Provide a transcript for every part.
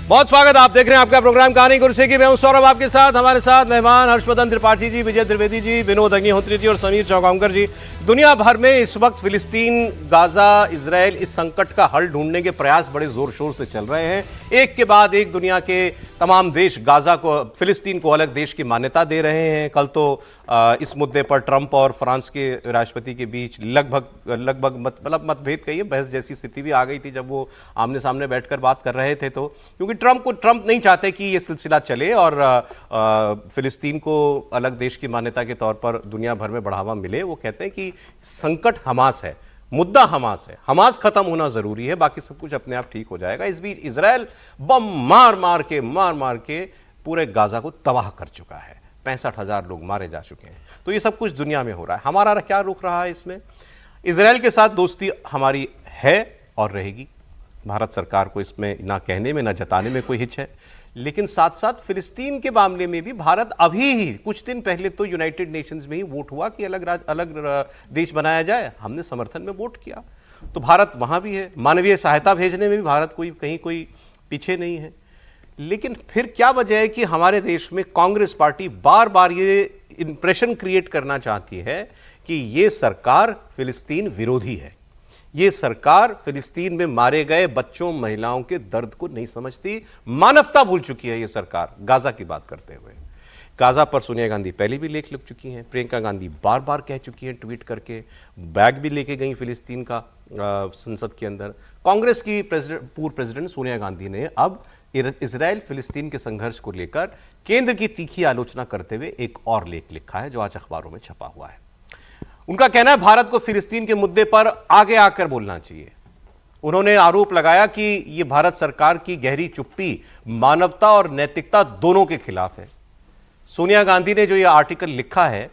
बहुत स्वागत। आप देख रहे हैं आपका प्रोग्राम कहानी कुर्सी की। मैं हूं सौरभ, आपके साथ हमारे साथ मेहमान हर्षवर्धन त्रिपाठी जी, विजय त्रिवेदी जी, विनोद अग्निहोत्री जी और समीर चौगांवकर जी। दुनिया भर में इस वक्त फिलिस्तीन, गाजा, इजराइल इस संकट का हल ढूंढने के प्रयास बड़े जोर शोर से चल रहे हैं। एक के बाद एक दुनिया के तमाम देश गाजा को, फिलिस्तीन को अलग देश की मान्यता दे रहे हैं। कल तो इस मुद्दे पर ट्रंप और फ्रांस के राष्ट्रपति के बीच लगभग मतभेद कहिए, बहस जैसी स्थिति भी आ गई थी जब वो आमने सामने बैठकर बात कर रहे थे। तो क्योंकि ट्रंप नहीं चाहते कि ये सिलसिला चले और फिलिस्तीन को अलग देश की मान्यता के तौर पर दुनिया भर में बढ़ावा मिले। वो कहते हैं कि संकट हमास है, मुद्दा हमास है, हमास खत्म होना जरूरी है, बाकी सब कुछ अपने आप ठीक हो जाएगा। इस बीच इजराइल बम मार मार के पूरे गाजा को तबाह कर चुका है। 65,000 लोग मारे जा चुके हैं। तो ये सब कुछ दुनिया में हो रहा है। हमारा क्या रुख रहा है इसमें? इजराइल के साथ दोस्ती हमारी है और रहेगी। भारत सरकार को इसमें ना कहने में ना जताने में कोई हिच है। लेकिन साथ साथ फिलिस्तीन के मामले में भी भारत अभी ही कुछ दिन पहले तो यूनाइटेड नेशंस में ही वोट हुआ कि अलग देश बनाया जाए। हमने समर्थन में वोट किया। तो भारत वहां भी है। मानवीय सहायता भेजने में भी भारत कोई पीछे नहीं है। लेकिन फिर क्या वजह है कि हमारे देश में कांग्रेस पार्टी बार बार ये इंप्रेशन क्रिएट करना चाहती है कि ये सरकार फिलिस्तीन विरोधी है, ये सरकार फिलिस्तीन में मारे गए बच्चों महिलाओं के दर्द को नहीं समझती, मानवता भूल चुकी है ये सरकार। गाजा की बात करते हुए गाजा पर सोनिया गांधी पहले भी लेख लिख चुकी हैं, प्रियंका गांधी बार बार कह चुकी हैं ट्वीट करके, बैग भी लेके गई फिलिस्तीन का संसद के अंदर। कांग्रेस की पूर्व प्रेसिडेंट सोनिया गांधी ने अब इजराइल फिलिस्तीन के संघर्ष को लेकर केंद्र की तीखी आलोचना करते हुए एक और लेख लिखा है जो आज अखबारों में छपा हुआ है। उनका कहना है भारत को फिलिस्तीन के मुद्दे पर आगे आकर बोलना चाहिए। उन्होंने आरोप लगाया कि यह भारत सरकार की गहरी चुप्पी मानवता और नैतिकता दोनों के खिलाफ है। सोनिया गांधी ने जो यह आर्टिकल लिखा है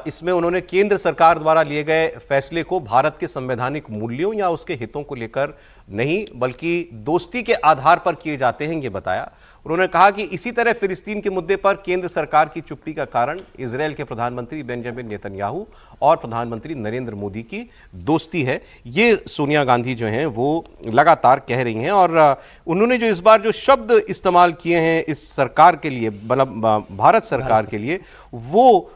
इसमें उन्होंने केंद्र सरकार द्वारा लिए गए फैसले को भारत के संवैधानिक मूल्यों या उसके हितों को लेकर नहीं बल्कि दोस्ती के आधार पर किए जाते हैं, ये बताया। उन्होंने कहा कि इसी तरह फिलिस्तीन के मुद्दे पर केंद्र सरकार की चुप्पी का कारण इजराइल के प्रधानमंत्री बेंजामिन नेतन्याहू और प्रधानमंत्री नरेंद्र मोदी की दोस्ती है। ये सोनिया गांधी जो हैं वो लगातार कह रही हैं। और उन्होंने जो इस बार जो शब्द इस्तेमाल किए हैं इस सरकार के लिए, मतलब भारत सरकार के लिए, वो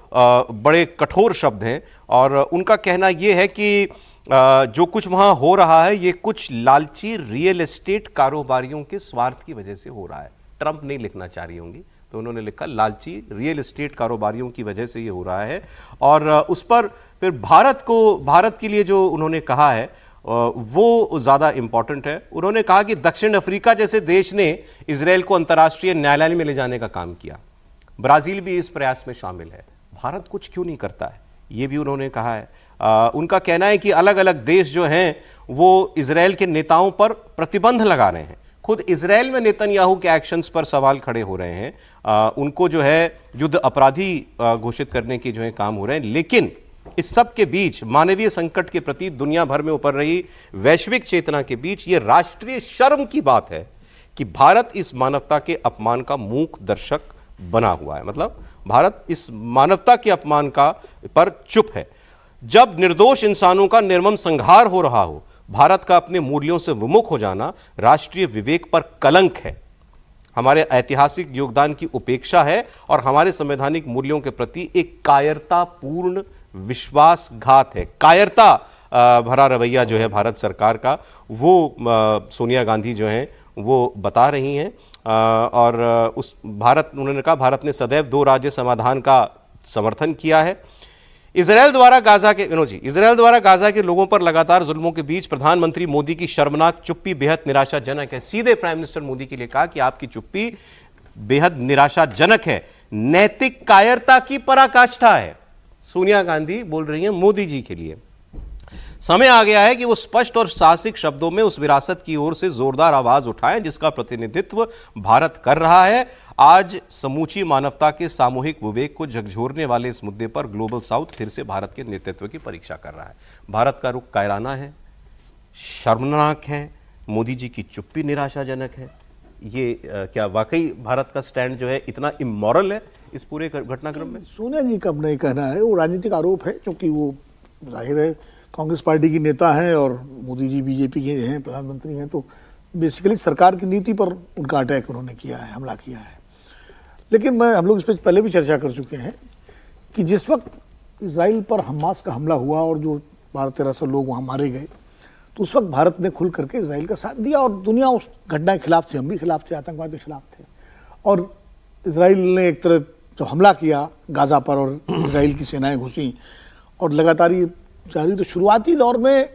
बड़े कठोर शब्द हैं। और उनका कहना यह है कि जो कुछ वहां हो रहा है ये कुछ लालची रियल एस्टेट कारोबारियों के स्वार्थ की वजह से हो रहा है। ट्रंप नहीं लिखना चाह रही होंगी तो उन्होंने लिखा लालची रियल एस्टेट कारोबारियों की वजह से ये हो रहा है। और उस पर फिर भारत के लिए जो उन्होंने कहा है वो ज़्यादा इंपॉर्टेंट है। उन्होंने कहा कि दक्षिण अफ्रीका जैसे देश ने इजराइल को अंतर्राष्ट्रीय न्यायालय में ले जाने का काम किया, ब्राज़ील भी इस प्रयास में शामिल है, भारत कुछ क्यों नहीं करता है, ये भी उन्होंने कहा है। उनका कहना है कि अलग अलग देश जो हैं वो इजराइल के नेताओं पर प्रतिबंध लगा रहे हैं। खुद इजराइल में नेतन्याहू के एक्शंस पर सवाल खड़े हो रहे हैं। उनको जो है युद्ध अपराधी घोषित करने के जो है काम हो रहे हैं। लेकिन इस सब के बीच मानवीय संकट के प्रति दुनिया भर में उभर रही वैश्विक चेतना के बीच ये राष्ट्रीय शर्म की बात है कि भारत इस मानवता के अपमान का मूक दर्शक बना हुआ है। मतलब भारत इस मानवता के अपमान का पर चुप है। जब निर्दोष इंसानों का निर्मम संहार हो रहा हो, भारत का अपने मूल्यों से विमुख हो जाना राष्ट्रीय विवेक पर कलंक है, हमारे ऐतिहासिक योगदान की उपेक्षा है और हमारे संवैधानिक मूल्यों के प्रति एक कायरतापूर्ण विश्वासघात है। कायरता भरा रवैया जो है भारत सरकार का, वो सोनिया गांधी जो हैं वो बता रही हैं। और उन्होंने कहा भारत ने सदैव दो राज्य समाधान का समर्थन किया है। इजराइल द्वारा गाजा के लोगों पर लगातार जुल्मों के बीच प्रधानमंत्री मोदी की शर्मनाक चुप्पी बेहद निराशाजनक है। सीधे प्राइम मिनिस्टर मोदी के लिए कहा कि आपकी चुप्पी बेहद निराशाजनक है, नैतिक कायरता की पराकाष्ठा है। सोनिया गांधी बोल रही हैं मोदी जी के लिए। समय आ गया है कि वो स्पष्ट और साहसिक शब्दों में उस विरासत की ओर से जोरदार आवाज उठाएं जिसका प्रतिनिधित्व भारत कर रहा है। आज समूची मानवता के सामूहिक विवेक को झकझोरने वाले इस मुद्दे पर ग्लोबल साउथ फिर से भारत के नेतृत्व की परीक्षा कर रहा है। भारत का रुख कायराना है, शर्मनाक है, मोदी जी की चुप्पी निराशाजनक है। ये क्या वाकई भारत का स्टैंड जो है इतना इमोरल है इस पूरे घटनाक्रम में? सोनिया जी का अपना कहना है, वो राजनीतिक आरोप है, क्योंकि वो जाहिर है कांग्रेस पार्टी की नेता हैं और मोदी जी बीजेपी के हैं, प्रधानमंत्री हैं, तो बेसिकली सरकार की नीति पर उनका अटैक उन्होंने किया है, हमला किया है। लेकिन हम लोग इस पर पहले भी चर्चा कर चुके हैं कि जिस वक्त इजराइल पर हमास का हमला हुआ और जो 1200-1300 लोग वहाँ मारे गए, तो उस वक्त भारत ने खुल करके इजराइल का साथ दिया और दुनिया उस घटना के खिलाफ थी, हम भी खिलाफ थे, आतंकवाद के खिलाफ थे। और इजराइल ने एक तरह जब हमला किया गाज़ा पर और इजराइल की सेनाएं घुसी और लगातार ये जारी, तो शुरुआती दौर में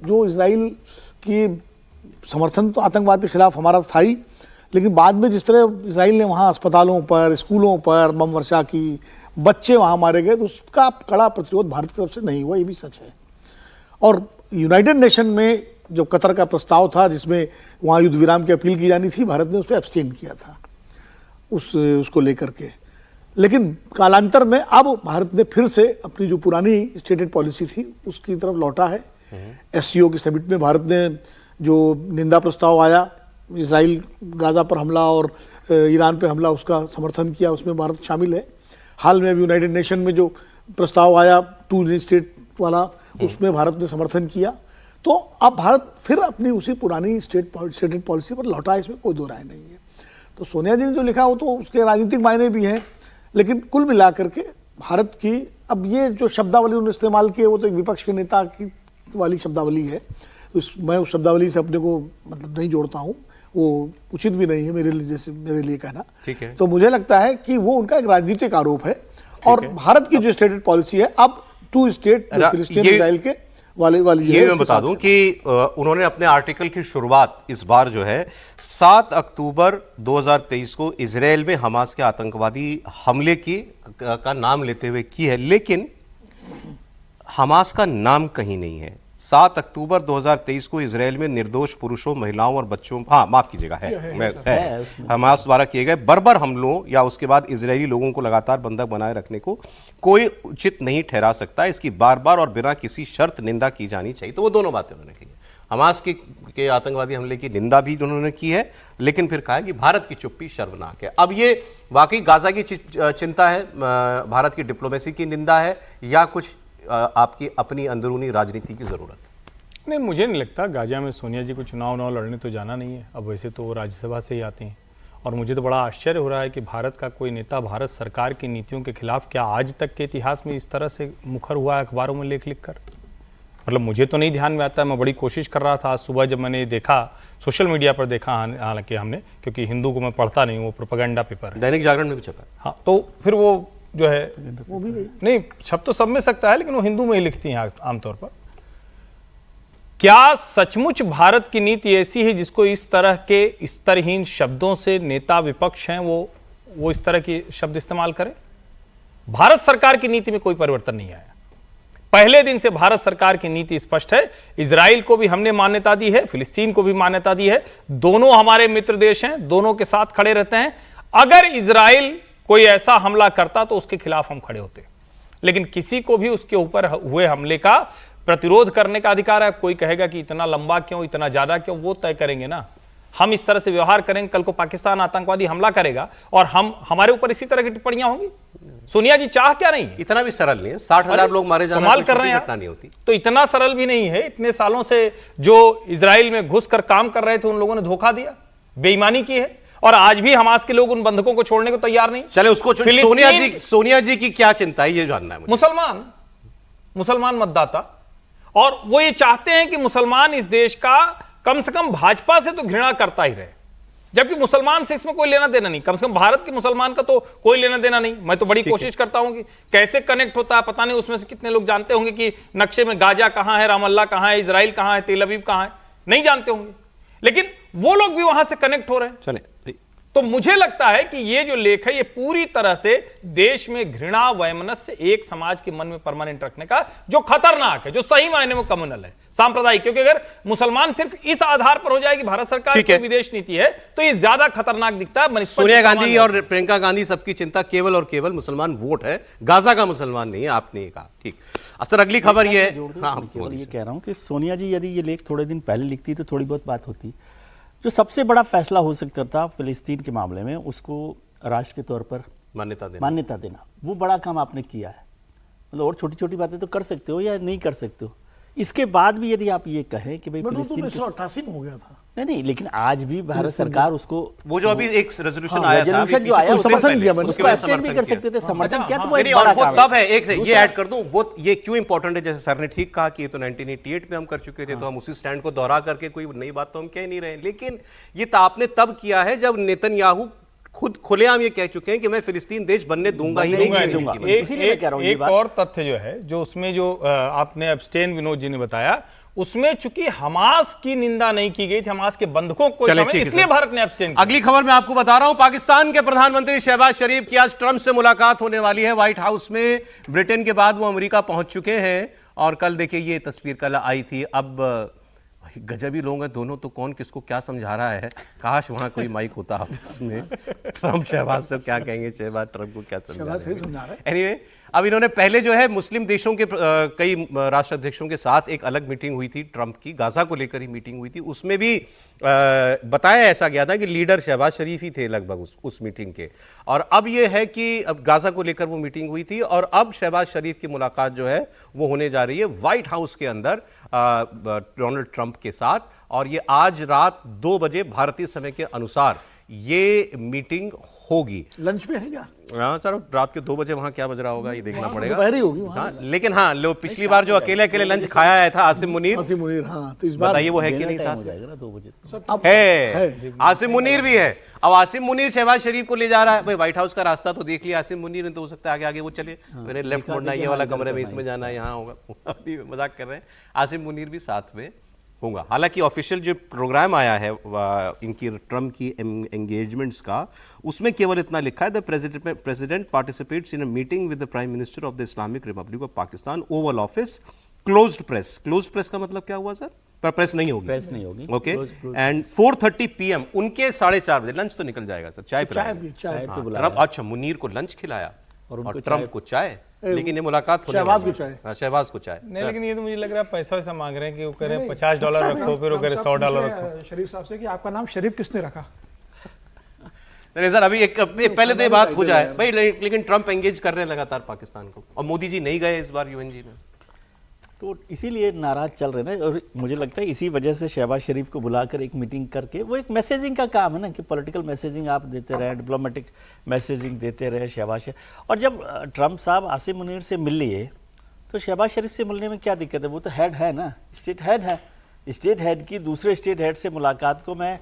जो इजराइल की समर्थन तो आतंकवाद के खिलाफ हमारा था ही, लेकिन बाद में जिस तरह इजराइल ने वहाँ अस्पतालों पर, स्कूलों पर बम वर्षा की, बच्चे वहाँ मारे गए, तो उसका कड़ा प्रतिरोध भारत की तरफ से नहीं हुआ, ये भी सच है। और यूनाइटेड नेशन में जो कतर का प्रस्ताव था जिसमें वहाँ युद्ध विराम की अपील की जानी थी, भारत ने उस पर एब्सटेन किया था उसको लेकर के। लेकिन कालांतर में अब भारत ने फिर से अपनी जो पुरानी स्टेटेड पॉलिसी थी उसकी तरफ लौटा है। एससीओ की समिट में भारत ने जो निंदा प्रस्ताव आया, इजराइल गाज़ा पर हमला और ईरान पे हमला, उसका समर्थन किया, उसमें भारत शामिल है। हाल में अभी यूनाइटेड नेशन में जो प्रस्ताव आया 2 स्टेट वाला, उसमें भारत ने समर्थन किया। तो अब भारत फिर अपनी उसी पुरानी स्टेटेड पॉलिसी पर लौटा है, इसमें कोई दो राय नहीं है। तो सोनिया जी ने जो लिखा वो तो उसके राजनीतिक मायने भी हैं, लेकिन कुल मिलाकर के भारत की अब ये जो शब्दावली उन्होंने इस्तेमाल की है वो तो एक विपक्ष के नेता की वाली शब्दावली है। मैं उस शब्दावली से अपने को मतलब नहीं जोड़ता हूँ, वो उचित भी नहीं है मेरे लिए कहना। ठीक है। तो मुझे लगता है कि वो उनका एक राजनीतिक आरोप है और भारत की जो स्टेटेड पॉलिसी है अब 2 स्टेट फिलिस्तीन इजराइल के वाली ये मैं बता दूं कि उन्होंने अपने आर्टिकल की शुरुआत इस बार जो है 7 अक्टूबर 2023 को इजराइल में हमास के आतंकवादी हमले का नाम लेते हुए की है, लेकिन हमास का नाम कहीं नहीं है। 7 अक्टूबर 2023 को इजराइल में निर्दोष पुरुषों, महिलाओं और बच्चों, माफ कीजिएगा, हमास द्वारा किए गए बर्बर हमलों या उसके बाद इजरायली लोगों को लगातार बंधक बनाए रखने को कोई उचित नहीं ठहरा सकता। इसकी बार बार और बिना किसी शर्त निंदा की जानी चाहिए। तो वो दोनों बातें उन्होंने की। हमास के आतंकवादी हमले की निंदा भी उन्होंने की है, लेकिन फिर कहा कि भारत की चुप्पी शर्मनाक है। अब ये वाकई गाजा की चिंता है, भारत की डिप्लोमेसी की निंदा है, या कुछ आपकी अपनी अंदरूनी राजनीति की जरूरत? नहीं, मुझे नहीं लगता। गाजा में सोनिया जी को चुनाव लड़ने तो जाना नहीं है। अब वैसे तो वो राज्यसभा से ही आते हैं और मुझे तो बड़ा आश्चर्य हो रहा है कि भारत का कोई नेता भारत सरकार की नीतियों के खिलाफ क्या आज तक के इतिहास में इस तरह से मुखर हुआ है अखबारों में लिख कर। मतलब मुझे तो नहीं ध्यान में आता है। मैं बड़ी कोशिश कर रहा था आज सुबह, जब मैंने देखा सोशल मीडिया पर देखा, हालांकि हमने, क्योंकि हिंदू को मैं पढ़ता नहीं, वो प्रोपेगेंडा पेपर है, दैनिक जागरण में भी छपा है। हाँ, तो फिर वो जो है वो भी नहीं, छप तो सब में सकता है, लेकिन वो हिंदू में ही लिखती हैं आमतौर पर। क्या सचमुच भारत की नीति ऐसी है जिसको इस तरह के स्तरहीन शब्दों से नेता विपक्ष हैं वो इस तरह के शब्द इस्तेमाल करें? भारत सरकार की नीति में कोई परिवर्तन नहीं आया। पहले दिन से भारत सरकार की नीति स्पष्ट है। इजराइल को भी हमने मान्यता दी है, फिलिस्तीन को भी मान्यता दी है। दोनों हमारे मित्र देश हैं, दोनों के साथ खड़े रहते हैं। अगर इजराइल कोई ऐसा हमला करता तो उसके खिलाफ हम खड़े होते, लेकिन किसी को भी उसके ऊपर हुए हमले का प्रतिरोध करने का अधिकार है। कोई कहेगा कि इतना लंबा क्यों, इतना ज्यादा क्यों, वो तय करेंगे ना। हम इस तरह से व्यवहार करेंगे, कल को पाकिस्तान आतंकवादी हमला करेगा और हमारे ऊपर इसी तरह की टिप्पणियां होंगी। सोनिया जी चाह क्या नहीं है? इतना भी सरल नहीं है। 60,000 लोग मारे जाना कमाल कर रहे हैं, घटना नहीं होती। तो इतना सरल भी नहीं है। इतने सालों से जो इजराइल में घुसकर काम कर रहे थे उन लोगों ने धोखा दिया, बेईमानी की है, और आज भी हमास के लोग उन बंधकों को छोड़ने को तैयार नहीं। चले उसको सोनिया जी की क्या चिंता है, ये जानना है मुझे। मुसलमान मतदाता, और वो ये चाहते हैं कि मुसलमान इस देश का कम से कम भाजपा से तो घृणा करता ही रहे, जबकि मुसलमान से इसमें कोई लेना देना नहीं। कम से कम भारत के मुसलमान का तो कोई लेना देना नहीं। मैं तो बड़ी कोशिश करता हूं कि कैसे कनेक्ट होता है, पता नहीं उसमें से कितने लोग जानते होंगे कि नक्शे में गाजा कहां है, रामल्ला कहां है, इजराइल कहां है, तेल अवीव कहां है, नहीं जानते होंगे, लेकिन वो लोग भी वहां से कनेक्ट हो रहे हैं। चले, तो मुझे लगता है कि ये जो लेख है ये पूरी तरह से देश में घृणा वैमनस्य एक समाज के मन में परमानेंट रखने का, जो खतरनाक है, जो सही मायने में कम्युनल है, सांप्रदायिक। क्योंकि अगर मुसलमान सिर्फ इस आधार पर हो जाए कि भारत सरकार की विदेश नीति है, तो ये ज्यादा खतरनाक दिखता है। सोनिया गांधी और प्रियंका गांधी सबकी चिंता केवल और केवल मुसलमान वोट है, गाजा का मुसलमान नहीं है, आपने ये कहा। ठीक। सर, अगली खबर ये है, ये कह रहा हूं कि सोनिया जी यदि ये लेख थोड़े दिन पहले लिखती तो थोड़ी बहुत बात होती। जो सबसे बड़ा फैसला हो सकता था फिलिस्तीन के मामले में, उसको राष्ट्र के तौर पर मान्यता देना, वो बड़ा काम आपने किया है। मतलब और छोटी छोटी बातें तो कर सकते हो या नहीं कर सकते हो। इसके बाद भी यदि आप ये कहें कि भाई फिलिस्तीन 1988 में हो गया था, नहीं, लेकिन आज भी भारत सरकार उसको, वो जो अभी एक रेजोल्यूशन आया था, रेजोल्यूशन जो आया, उसके समर्थन किया, पहले, उसको उसके एक्सटेंड भी कर समर्थन सकते थे, समर्थन किया तो वो नहीं, एक और बड़ा वो काम तब है। है, एक ये ऐड कर दूं, वो ये क्यों इंपॉर्टेंट है, जैसे सर ने ठीक कहा कि ये तो 1988 में हम कर चुके थे, तो हम उसी स्टैंड को दोहरा करके कोई नई बात तो हम कह नहीं रहे, लेकिन ये तो आपने तब किया है जब नेतन्याहू खुद खुलेआम ये कह चुके हैं कि मैं फिलिस्तीन देश बनने दूंगा ही नहीं किसी दूंगा। कीमत पे। इसीलिए मैं कह रहा हूं ये एक बात। और तथ्य जो है, जो उसमें जो आपने एब्सटेन विनोद जी ने बताया, उसमें चूंकि हमास की निंदा नहीं की गई थी, हमास के बंधकों को चलिए, शामिल, ठीक है, इसलिए सर। भारत ने एब्सटेन किया। अगली खबर मैं आपको बता रहा हूं, पाकिस्तान के प्रधानमंत्री शहबाज शरीफ की आज ट्रंप से मुलाकात होने वाली है व्हाइट हाउस में। ब्रिटेन के बाद वो अमेरिका पहुंच चुके हैं और कल देखिए ये तस्वीर कल आई थी। अब गजब ही लोग हैं दोनों, तो कौन किसको क्या समझा रहा है, काश वहां कोई माइक होता आपस में। ट्रंप शहबाज से क्या कहेंगे, शहबाज ट्रंप को क्या समझा रहे हैं। एनीवे, अब इन्होंने पहले जो है मुस्लिम देशों के कई राष्ट्राध्यक्षों के साथ एक अलग मीटिंग हुई थी, ट्रंप की गाजा को लेकर ही मीटिंग हुई थी, उसमें भी बताया ऐसा गया था कि लीडर शहबाज शरीफ ही थे लगभग उस मीटिंग के। और अब ये है कि अब गाजा को लेकर वो मीटिंग हुई थी और अब शहबाज शरीफ की मुलाकात जो है वो होने जा रही है व्हाइट हाउस के अंदर डोनाल्ड ट्रंप के साथ, और ये आज रात 2 बजे भारतीय समय के अनुसार ये मीटिंग होगी। लंच पे है क्या? हाँ सर, रात के 2 बजे वहां क्या बज रहा होगा ये देखना पड़ेगा। दोपहर ही होगी वहाँ। हाँ, लेकिन हाँ, लो पिछली बार जो अकेले अकेले लंच खाया आया था आसिम मुनीर, आसिम मुनीर, हाँ, तो इस बार बताइए वो है कि डिनर नहीं टाइम साथ हो जाएगा ना 2 बजे। अब है आसिम मुनीर भी है। अब आसिम मुनीर शहबाज शरीफ को ले जा रहा है, भाई व्हाइट हाउस का रास्ता तो देख लिया आसिम मुनीर ने, तो हो सकता है आगे आगे वो चले, मैंने लेफ्ट मुड़ना है, ये वाला कमरे में इसमें जाना है, यहाँ होगा। अभी मजाक कर रहे हैं, आसिम मुनीर भी साथ में होगा। हालांकि ऑफिशियल जो प्रोग्राम आया है इनकी ट्रम्प की एंगेजमेंट्स का, उसमें केवल इतना लिखा है, the president participates in a meeting with the prime minister of the Islamic Republic of Pakistan, Oval office, closed press. Closed press का मतलब क्या हुआ सर? पर प्रेस नहीं होगी, प्रेस नहीं होगी। ओके। एंड 4:30 PM उनके 4:30 बजे लंच तो निकल जाएगा सर, चाय पिलाएंगे। चाय हाँ, ट्रम्प अच्छा मुनीर को लंच खिलाया और ट्रम्प को चाय, लेकिन ये मुलाकात होने शहबाज वाली को है। चाय। हाँ, शहबाज को चाय। नहीं, लेकिन ये तो मुझे लग रहा है पैसा वैसा मांग रहे हैं कि वो कह रहे हैं $50 रखो, फिर वो कह रहे $100 रखो। शरीफ साहब से कि आपका नाम शरीफ किसने रखा? नहीं सर, अभी एक पहले तो ये बात हो जाए भाई, लेकिन ट्रम्प एंगेज कर रहे हैं लगातार पाकिस्तान को, और मोदी जी नहीं गए इस बार यूएनजी में, तो इसीलिए नाराज चल रहे हैं। और मुझे लगता है इसी वजह से शहबाज शरीफ को बुलाकर एक मीटिंग करके, वो एक मैसेजिंग का काम है ना, कि पॉलिटिकल मैसेजिंग आप देते रहे, डिप्लोमेटिक मैसेजिंग देते रहे शहबाज शरीफ। और जब ट्रम्प साहब आसिम मुनीर से मिल लिए, तो शहबाज शरीफ से मिलने में क्या दिक्कत है? वो तो हेड है ना, स्टेट हेड है। स्टेट हेड की दूसरे स्टेट हेड से मुलाकात को मैं,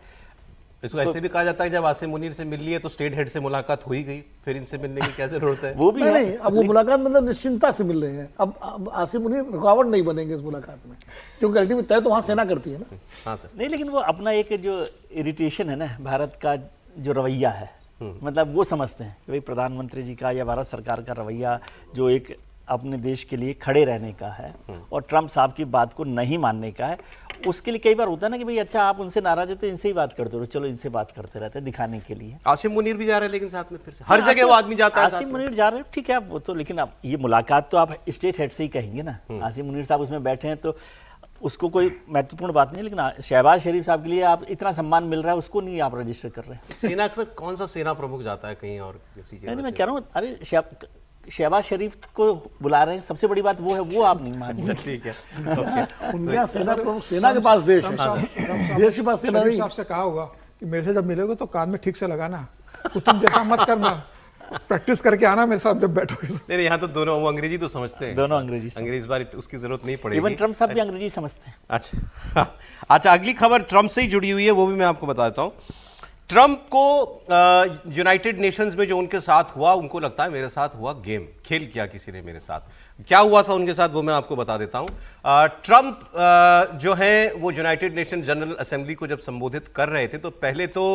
इसको ऐसे भी कहा जाता है जब आसिम मुनीर से मिल लिए तो स्टेट हेड से मुलाकात हो ही गई, फिर इनसे मिलने की क्या जरूरत है? वो भी नहीं, है। नहीं, अब वो मुलाकात मतलब निश्चिंतता से मिल रहे हैं। अब आसिम मुनीर रुकावट नहीं बनेंगे इस मुलाकात में, क्योंकि अल्टीमेट तय तो वहाँ सेना करती है ना। हाँ सर, नहीं, लेकिन वो अपना एक जो इरिटेशन है ना भारत का जो रवैया है, मतलब वो समझते हैं कि भाई प्रधानमंत्री जी का या भारत सरकार का रवैया जो एक अपने देश के लिए खड़े रहने का है और ट्रम्प साहब की बात को नहीं मानने का है, उसके लिए कई बार होता है ना कि भाई अच्छा आप उनसे नाराज है तो इनसे ही बात करते रहो, चलो इनसे बात करते रहते हैं दिखाने के लिए। आसिम मुनीर भी जा रहे हैं लेकिन साथ में, फिर से हर जगह वो आदमी जाता है साथ आसिम में। मुनीर जा रहे हैं, ठीक है, वो तो, लेकिन अब ये मुलाकात तो आप स्टेट हेड से ही कहेंगे ना। आसिम मुनीर साहब उसमें बैठे हैं तो उसको कोई महत्वपूर्ण बात नहीं है, लेकिन शहबाज शरीफ साहब के लिए आप इतना सम्मान मिल रहा है, उसको नहीं आप रजिस्टर कर रहे हैं। सेना का कौन सा सेना प्रमुख जाता है कहीं और किसी के? नहीं, मैं कह रहा हूँ, अरे शहबाज शरीफ को बुला रहे हैं, सबसे बड़ी बात वो है, वो आप नहीं मान रहे। ठीक है, ओके। उनके यहाँ सेना प्रमुख, सेना के पास देश है, देश के पास सेना शरीफ नहीं। साहब से कहा होगा कि मेरे से जब मिलोगे तो कान में ठीक से लगाना, तुम जैसा मत करना, प्रैक्टिस करके आना मेरे साथ जब बैठोगे। नहीं, यहाँ तो दोनों वो अंग्रेजी तो समझते हैं, दोनों अंग्रेजी अंग्रेजी बार उसकी जरूरत नहीं पड़ेगी। इवन ट्रम्प साहब भी अंग्रेजी समझते हैं। अच्छा अच्छा, अगली खबर ट्रम्प से ही जुड़ी हुई है, वो भी मैं आपको बता देता हूँ। ट्रम्प को यूनाइटेड नेशंस में जो उनके साथ हुआ, उनको लगता है मेरे साथ हुआ गेम, खेल किया किसी ने मेरे साथ। क्या हुआ था उनके साथ वो मैं आपको बता देता हूँ। ट्रम्प जो है वो यूनाइटेड नेशन जनरल असेंबली को जब संबोधित कर रहे थे तो पहले तो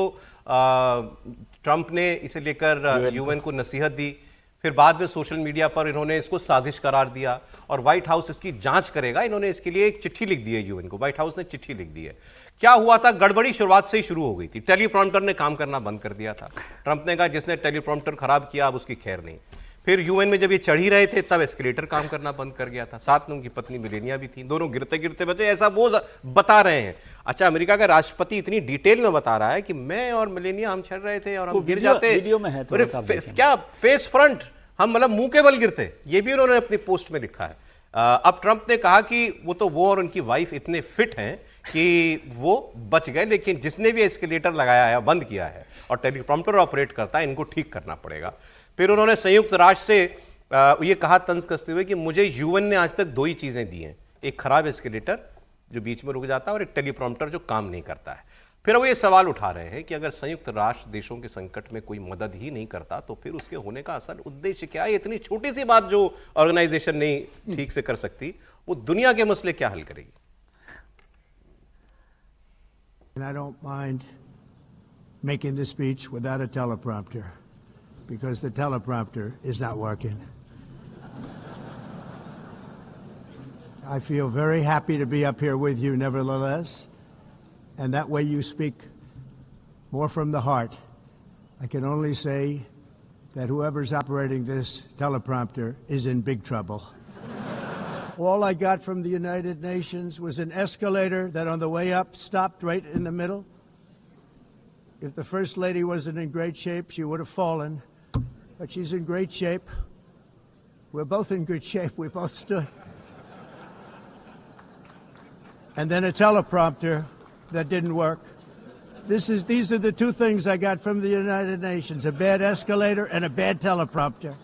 ट्रम्प ने इसे लेकर यूएन को नसीहत दी, फिर बाद में सोशल मीडिया पर इन्होंने इसको साजिश करार दिया और व्हाइट हाउस इसकी जांच करेगा। इन्होंने इसके लिए एक चिट्ठी लिख दी है यूएन को, व्हाइट हाउस ने चिट्ठी लिख दी है। क्या हुआ था, गड़बड़ी शुरुआत से ही शुरू हो गई थी। टेलीप्रॉम्प्टर ने काम करना बंद कर दिया था। ट्रंप ने कहा जिसने टेलीप्रॉम्प्टर खराब किया अब उसकी खैर नहीं। फिर यूएन में जब ये चढ़ ही रहे थे तब एस्केलेटर काम करना बंद कर गया था। साथ में उनकी पत्नी मिलेनिया भी थी, दोनों गिरते गिरते बचे, ऐसा वो बता रहे हैं। अच्छा, अमेरिका का राष्ट्रपति इतनी डिटेल में बता रहा है कि मैं और मिलेनिया हम चढ़ रहे थे और हम गिर जाते, वीडियो में है थोड़ा सा क्या फेस फ्रंट, हम मतलब मुंह के बल गिरते, ये भी उन्होंने अपनी पोस्ट में लिखा है। अब ट्रंप ने कहा कि वो और उनकी वाइफ इतने फिट हैं कि वो बच गए, लेकिन जिसने भी एस्केलेटर लगाया है, बंद किया है और टेलीप्रॉम्प्टर ऑपरेट करता है, इनको ठीक करना पड़ेगा। फिर उन्होंने संयुक्त राष्ट्र से ये कहा तंज कसते हुए कि मुझे यूएन ने आज तक 2 ही चीजें दी हैं, एक खराब एस्केलेटर जो बीच में रुक जाता है और एक टेलीप्रॉम्प्टर जो काम नहीं करता है। फिर वो ये सवाल उठा रहे हैं कि अगर संयुक्त राष्ट्र देशों के संकट में कोई मदद ही नहीं करता तो फिर उसके होने का असल उद्देश्य क्या है? इतनी छोटी सी बात जो ऑर्गेनाइजेशन नहीं ठीक से कर सकती, वो दुनिया के मसले क्या हल करेगी? And I don't mind making this speech without a teleprompter, because the teleprompter is not working. I feel very happy to be up here with you nevertheless, and that way you speak more from the heart. I can only say that whoever's operating this teleprompter is in big trouble. All I got from the United Nations was an escalator that on the way up stopped right in the middle. If the First Lady wasn't in great shape, she would have fallen. But she's in great shape. We're both in good shape. We both stood. And then a teleprompter that didn't work. These are the 2 things I got from the United Nations, a bad escalator and a bad teleprompter.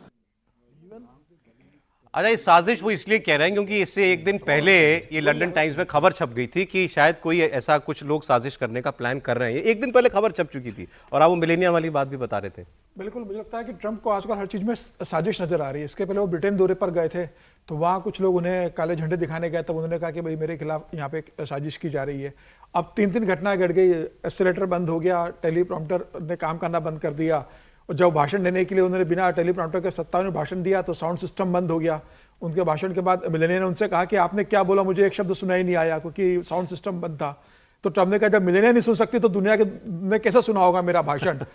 अच्छा, ये साजिश वो इसलिए कह रहे हैं क्योंकि इससे एक दिन पहले ये लंदन टाइम्स में खबर छप गई थी कि शायद कोई ऐसा कुछ लोग साजिश करने का प्लान कर रहे हैं। एक दिन पहले खबर छप चुकी थी और आप वो मिलेनियम वाली बात भी बता रहे थे। बिल्कुल, मुझे लगता है कि ट्रंप को आजकल हर चीज में साजिश नजर आ रही है। इसके पहले वो ब्रिटेन दौरे पर गए थे, तो वहाँ कुछ लोग उन्हें काले झंडे दिखाने गए, तब उन्होंने कहा कि भाई मेरे खिलाफ यहाँ पे साजिश की जा रही है। अब 3 घटनाएं घट गई, एस्केलेटर बंद हो गया, टेलीप्रॉम्प्टर ने काम करना बंद कर दिया, और जब भाषण देने के लिए उन्होंने बिना टेलीप्रॉम्प्टर के 57 भाषण दिया तो साउंड सिस्टम बंद हो गया। उनके भाषण के बाद मिलेनिया ने उनसे कहा कि आपने क्या बोला, मुझे एक शब्द सुना ही नहीं आया क्योंकि साउंड सिस्टम बंद था। तो ट्रम्प ने कहा जब मिलेनिया नहीं सुन सकती तो दुनिया के ने कैसे सुना होगा मेरा भाषण।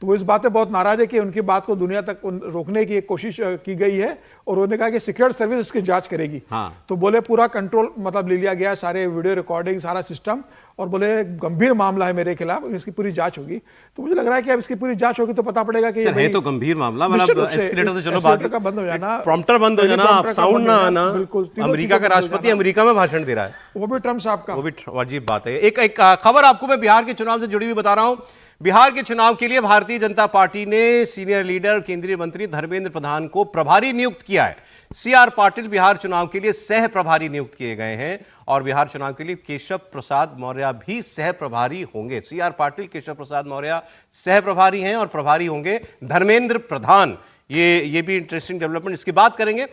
तो वो इस बात पे बहुत नाराज है कि उनकी बात को दुनिया तक रोकने की एक कोशिश की गई है, और उन्होंने कहा कि सीक्रेट सर्विस इसकी जांच करेगी। तो बोले पूरा कंट्रोल मतलब ले लिया गया, सारे वीडियो रिकॉर्डिंग सारा सिस्टम, और बोले गंभीर मामला है मेरे खिलाफ, इसकी पूरी जांच होगी। तो मुझे लग रहा है कि अब इसकी पूरी जांच होगी तो पता पड़ेगा कि ये तो गंभीर मामला, मतलब एस्केलेटर तो चलो बात, का बंद हो जाना, प्रॉम्प्टर बंद हो जाना, साउंड ना आना। बिल्कुल, अमेरिका का राष्ट्रपति अमेरिका में भाषण दे रहा है, वो भी ट्रम्प साहब का, वो भी अजीब बात है। एक खबर आपको मैं बिहार के चुनाव से जुड़ी हुई बता रहा हूं। बिहार के चुनाव के लिए भारतीय जनता पार्टी ने सीनियर लीडर केंद्रीय मंत्री धर्मेंद्र प्रधान को प्रभारी नियुक्त किया है। सीआर पाटिल बिहार चुनाव के लिए सह प्रभारी नियुक्त किए गए हैं और बिहार चुनाव के लिए केशव प्रसाद मौर्य भी सह प्रभारी होंगे। सीआर पाटिल, केशव प्रसाद मौर्य सह प्रभारी हैं और प्रभारी होंगे धर्मेंद्र प्रधान। ये भी इंटरेस्टिंग डेवलपमेंट, इसकी बात करेंगे।